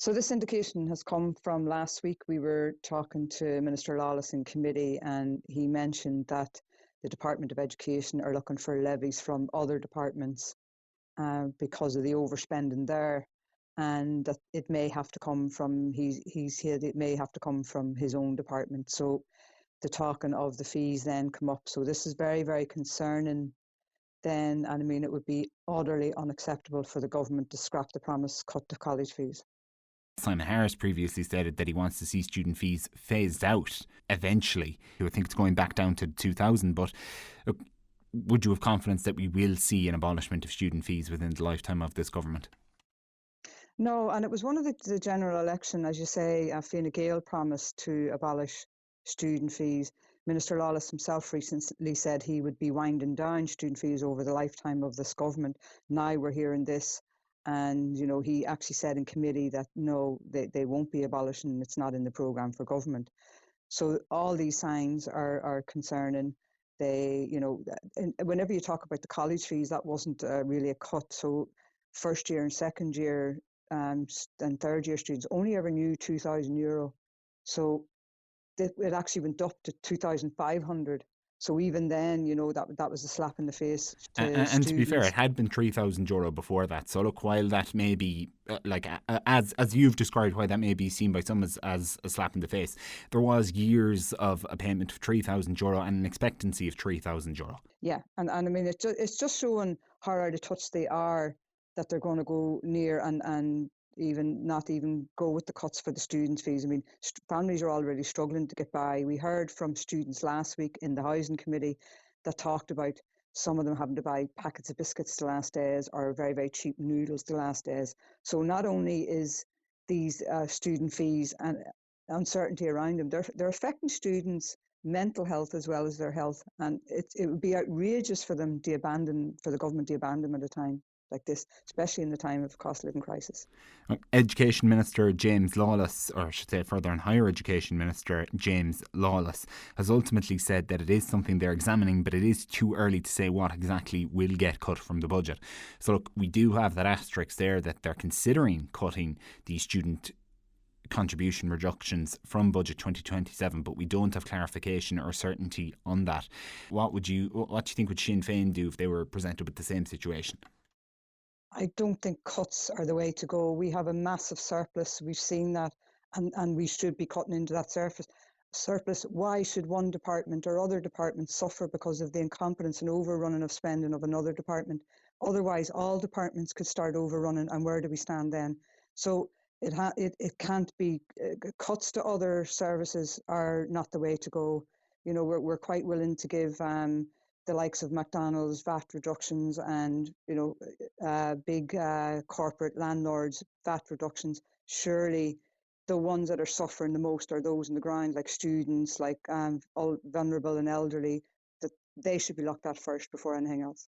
So this indication has come from last week. We were talking to Minister Lawless in committee, and he mentioned that the Department of Education are looking for levies from other departments because of the overspending there, and that it may have to come from it may have to come from his own department. So the talking of the fees then come up. So this is very, very concerning then, and I mean it would be utterly unacceptable for the government to scrap the promised cut to college fees. Simon Harris previously stated that he wants to see student fees phased out eventually. I think it's going back down to 2000, but would you have confidence that we will see an abolishment of student fees within the lifetime of this government? No, and it was one of the general election, as you say, Fine Gael promised to abolish student fees. Minister Lawless himself recently said he would be winding down student fees over the lifetime of this government. Now we're hearing this, and he actually said in committee that no, they won't be abolishing. It's not in the programme for government. So all these signs are concerning. Whenever you talk about the college fees, that wasn't really a cut. So first year and second year and third year students only ever knew €2,000. So it actually went up to 2,500. So even then, that was a slap in the face to And students. to be fair, it had been €3,000 before that. So look, while that may be, as you've described, why that may be seen by some as a slap in the face, there was years of a payment of €3,000 and an expectancy of €3,000. Yeah, and I mean, it's just showing how out of touch they are, that they're going to go near and even not even go with the cuts for the students' fees. I mean, families are already struggling to get by. We heard from students last week in the Housing Committee that talked about some of them having to buy packets of biscuits the last days or very, very cheap noodles the last days. So not only is these student fees and uncertainty around them, they're affecting students' mental health as well as their health, and it would be outrageous for them for the government to abandon them at a time like this, especially in the time of cost of living crisis. Education Minister James Lawless, or I should say Further and Higher Education Minister James Lawless, has ultimately said that it is something they're examining, but it is too early to say what exactly will get cut from the budget. So look, we do have that asterisk there that they're considering cutting the student contribution reductions from budget 2027, but we don't have clarification or certainty on that. What do you think would Sinn Féin do if they were presented with the same situation? I don't think cuts are the way to go. We have a massive surplus. We've seen that, and we should be cutting into that surplus. Why should one department or other departments suffer because of the incompetence and overrunning of spending of another department? Otherwise, all departments could start overrunning, and where do we stand then? So it can't be. Cuts to other services are not the way to go. We're quite willing to give the likes of McDonald's VAT reductions and big corporate landlords VAT reductions. Surely the ones that are suffering the most are those on the ground, like students, like vulnerable and elderly, that they should be looked at first before anything else.